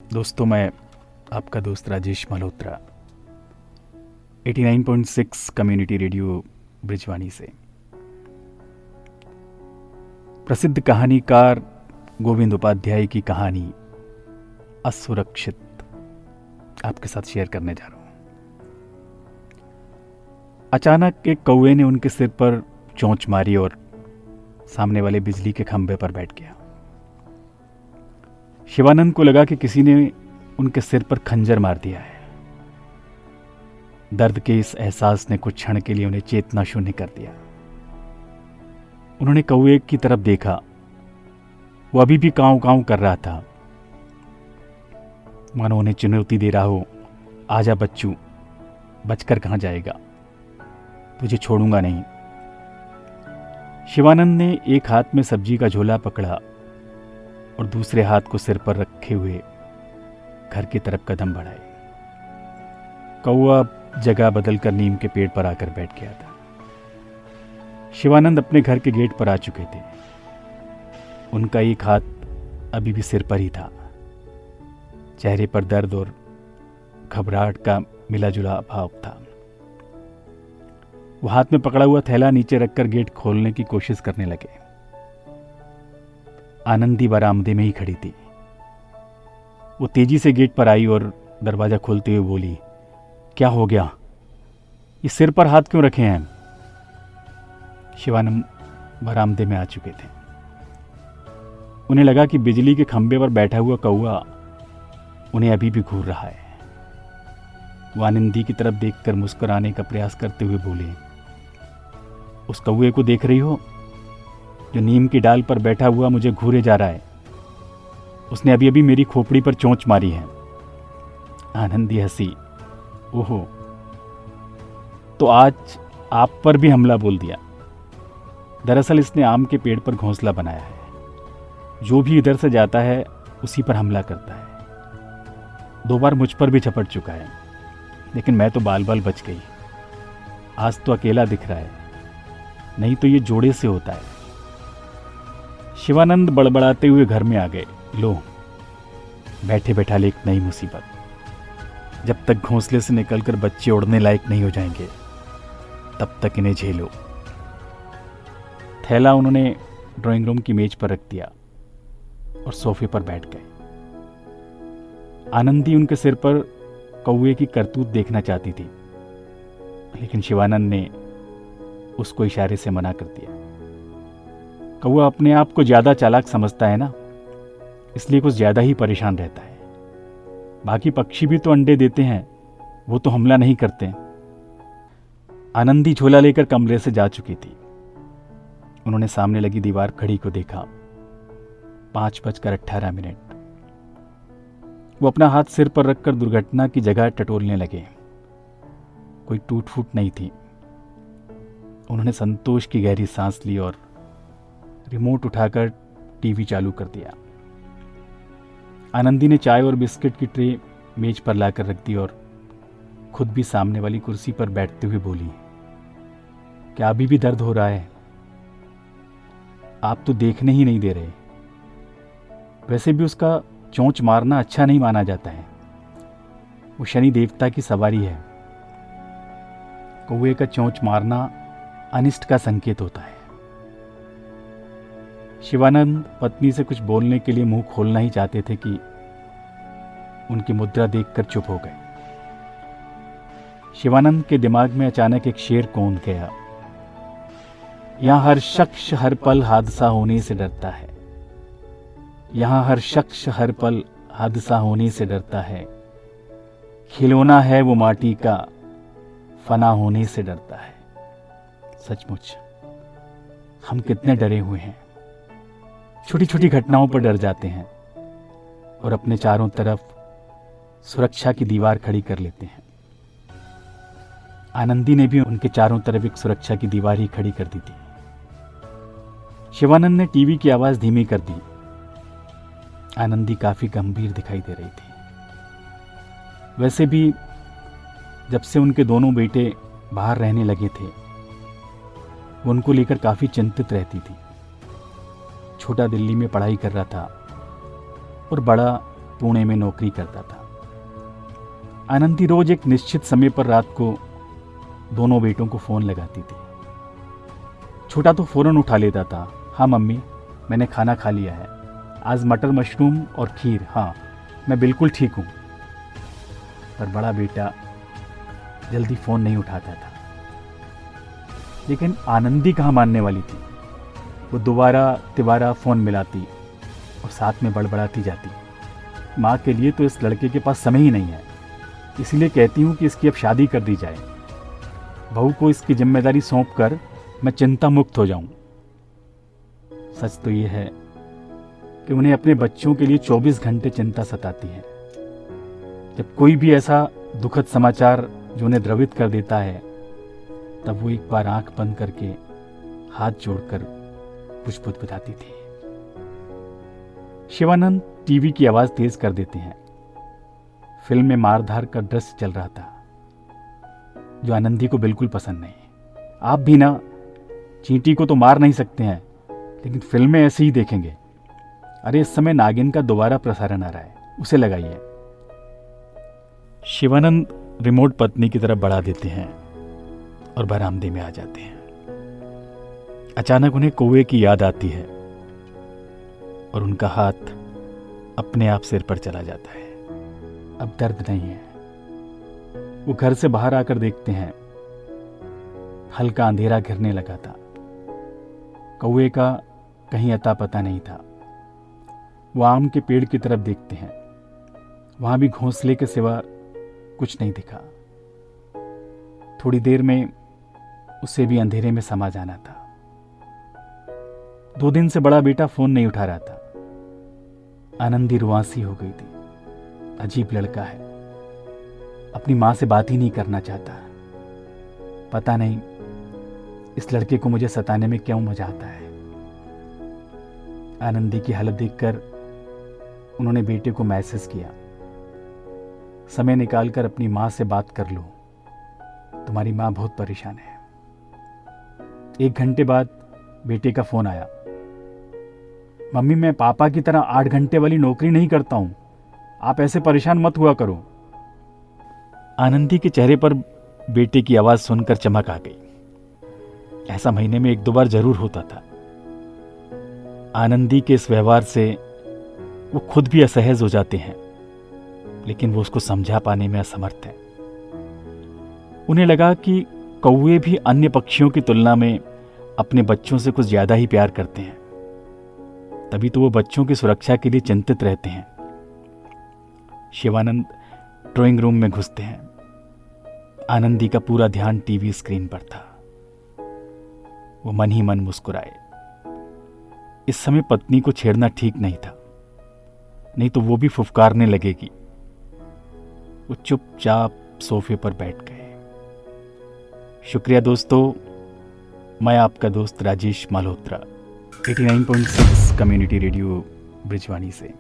दोस्तों, मैं आपका दोस्त राजेश मल्होत्रा 89.6 कम्युनिटी रेडियो ब्रिजवानी से। प्रसिद्ध कहानीकार गोविंद उपाध्याय की कहानी असुरक्षित आपके साथ शेयर करने जा रहा हूं। अचानक एक कौवे ने उनके सिर पर चोंच मारी और सामने वाले बिजली के खंभे पर बैठ गया। शिवानंद को लगा कि किसी ने उनके सिर पर खंजर मार दिया है। दर्द के इस एहसास ने कुछ क्षण के लिए उन्हें चेतना शून्य कर दिया। उन्होंने कौवे की तरफ देखा। वो अभी भी कांव कांव कर रहा था, मानो उन्हें चुनौती दे रहा हो, आजा बच्चू, बचकर कहां जाएगा, तुझे छोड़ूंगा नहीं। शिवानंद ने एक हाथ में सब्जी का झोला पकड़ा और दूसरे हाथ को सिर पर रखे हुए घर की तरफ कदम बढ़ाए। कौवा जगह बदलकर नीम के पेड़ पर आकर बैठ गया था। शिवानंद अपने घर के गेट पर आ चुके थे। उनका एक हाथ अभी भी सिर पर ही था। चेहरे पर दर्द और घबराहट का मिला जुला भाव था। वो हाथ में पकड़ा हुआ थैला नीचे रखकर गेट खोलने की कोशिश करने लगे। आनंदी बरामदे में ही खड़ी थी। वो तेजी से गेट पर आई और दरवाजा खोलते हुए बोली, क्या हो गया? ये सिर पर हाथ क्यों रखे हैं? शिवानंद बरामदे में आ चुके थे। उन्हें लगा कि बिजली के खंभे पर बैठा हुआ कौवा उन्हें अभी भी घूर रहा है। वो आनंदी की तरफ देखकर मुस्कुराने का प्रयास करते हुए बोले, उस कौवे को देख रही हो जो नीम की डाल पर बैठा हुआ मुझे घूरे जा रहा है? उसने अभी अभी मेरी खोपड़ी पर चोंच मारी है। आनंदी हंसी, ओहो, तो आज आप पर भी हमला बोल दिया। दरअसल इसने आम के पेड़ पर घोंसला बनाया है। जो भी इधर से जाता है उसी पर हमला करता है। 2 बार मुझ पर भी झपट चुका है, लेकिन मैं तो बाल बाल बच गई। आज तो अकेला दिख रहा है, नहीं तो ये जोड़े से होता है। शिवानंद बड़बड़ाते हुए घर में आ गए। लो, बैठे बैठा ले एक नई मुसीबत। जब तक घोंसले से निकलकर बच्चे उड़ने लायक नहीं हो जाएंगे, तब तक इन्हें झेलो। थैला उन्होंने ड्राइंग रूम की मेज पर रख दिया और सोफे पर बैठ गए। आनंदी उनके सिर पर कौवे की करतूत देखना चाहती थी, लेकिन शिवानंद ने उसको इशारे से मना कर दिया। कौवा अपने आप को ज्यादा चालाक समझता है ना, इसलिए कुछ ज्यादा ही परेशान रहता है। बाकी पक्षी भी तो अंडे देते हैं, वो तो हमला नहीं करते। आनंदी झोला लेकर कमरे से जा चुकी थी। उन्होंने सामने लगी दीवार घड़ी को देखा। 5:18। वो अपना हाथ सिर पर रखकर दुर्घटना की जगह टटोलने लगे। कोई टूट फूट नहीं थी। उन्होंने संतोष की गहरी सांस ली और रिमोट उठाकर टीवी चालू कर दिया। आनंदी ने चाय और बिस्किट की ट्रे मेज पर लाकर रख दी और खुद भी सामने वाली कुर्सी पर बैठते हुए बोली, क्या अभी भी दर्द हो रहा है? आप तो देखने ही नहीं दे रहे। वैसे भी उसका चोंच मारना अच्छा नहीं माना जाता है। वो शनि देवता की सवारी है। कौवे का चोंच मारना अनिष्ट का संकेत होता है। शिवानंद पत्नी से कुछ बोलने के लिए मुंह खोलना ही चाहते थे कि उनकी मुद्रा देखकर चुप हो गए। शिवानंद के दिमाग में अचानक एक शेर कौंध गया, यहां हर शख्स हर पल हादसा होने से डरता है। यहां हर शख्स हर पल हादसा होने से डरता है। खिलौना है वो माटी का, फना होने से डरता है। सचमुच हम कितने डरे हुए हैं। छोटी छोटी घटनाओं पर डर जाते हैं और अपने चारों तरफ सुरक्षा की दीवार खड़ी कर लेते हैं। आनंदी ने भी उनके चारों तरफ एक सुरक्षा की दीवार ही खड़ी कर दी थी। शिवानंद ने टीवी की आवाज धीमी कर दी। आनंदी काफी गंभीर दिखाई दे रही थी। वैसे भी जब से उनके दोनों बेटे बाहर रहने लगे थे, वो उनको लेकर काफी चिंतित रहती थी। छोटा दिल्ली में पढ़ाई कर रहा था और बड़ा पुणे में नौकरी करता था। आनंदी रोज एक निश्चित समय पर रात को दोनों बेटों को फ़ोन लगाती थी। छोटा तो फ़ौरन उठा लेता था, हाँ मम्मी मैंने खाना खा लिया है, आज मटर मशरूम और खीर, हाँ मैं बिल्कुल ठीक हूँ। पर बड़ा बेटा जल्दी फ़ोन नहीं उठाता था। लेकिन आनंदी कहाँ मानने वाली थी। वो दोबारा तिबारा फ़ोन मिलाती और साथ में बड़बड़ाती जाती, माँ के लिए तो इस लड़के के पास समय ही नहीं है, इसीलिए कहती हूँ कि इसकी अब शादी कर दी जाए, बहू को इसकी जिम्मेदारी सौंप कर मैं चिंता मुक्त हो जाऊं। सच तो ये है कि उन्हें अपने बच्चों के लिए 24 घंटे चिंता सताती है। जब कोई भी ऐसा दुखद समाचार जो उन्हें द्रवित कर देता है, तब वो एक बार आंख बंद करके हाथ जोड़कर कुछ बुदबुदाती थी। शिवानंद टीवी की आवाज तेज कर देते हैं। फिल्म में मारधार का दृश्य चल रहा था, जो आनंदी को बिल्कुल पसंद नहीं। आप भी ना, चींटी को तो मार नहीं सकते हैं, लेकिन फिल्में ऐसे ही देखेंगे। अरे इस समय नागिन का दोबारा प्रसारण आ रहा है, उसे लगाइए। शिवानंद रिमोट पत्नी की तरफ बढ़ा देते हैं और बरामदे में आ जाते हैं। अचानक उन्हें कौवे की याद आती है और उनका हाथ अपने आप सिर पर चला जाता है। अब दर्द नहीं है। वो घर से बाहर आकर देखते हैं, हल्का अंधेरा घिरने लगा था। कौवे का कहीं अता पता नहीं था। वो आम के पेड़ की तरफ देखते हैं, वहां भी घोंसले के सिवा कुछ नहीं दिखा। थोड़ी देर में उसे भी अंधेरे में समा जाना था। 2 दिन से बड़ा बेटा फोन नहीं उठा रहा था। आनंदी रुआंसी हो गई थी। अजीब लड़का है, अपनी मां से बात ही नहीं करना चाहता। पता नहीं इस लड़के को मुझे सताने में क्यों मजा आता है। आनंदी की हालत देखकर उन्होंने बेटे को मैसेज किया, समय निकालकर अपनी मां से बात कर लो, तुम्हारी मां बहुत परेशान है। 1 घंटे बाद बेटे का फोन आया, मम्मी मैं पापा की तरह 8 घंटे वाली नौकरी नहीं करता हूं, आप ऐसे परेशान मत हुआ करो। आनंदी के चेहरे पर बेटे की आवाज सुनकर चमक आ गई। ऐसा महीने में 1-2 बार जरूर होता था। आनंदी के इस व्यवहार से वो खुद भी असहज हो जाते हैं, लेकिन वो उसको समझा पाने में असमर्थ है। उन्हें लगा कि कौवे भी अन्य पक्षियों की तुलना में अपने बच्चों से कुछ ज्यादा ही प्यार करते हैं, तभी तो वो बच्चों की सुरक्षा के लिए चिंतित रहते हैं। शिवानंद ड्राइंग रूम में घुसते हैं। आनंदी का पूरा ध्यान टीवी स्क्रीन पर था। वो मन ही मन मुस्कुराए। इस समय पत्नी को छेड़ना ठीक नहीं था, नहीं तो वो भी फुफकारने लगेगी। वो चुपचाप सोफे पर बैठ गए। शुक्रिया दोस्तों, मैं आपका दोस्त राजेश मल्होत्रा, 89.6 कम्युनिटी रेडियो ब्रिजवानी से।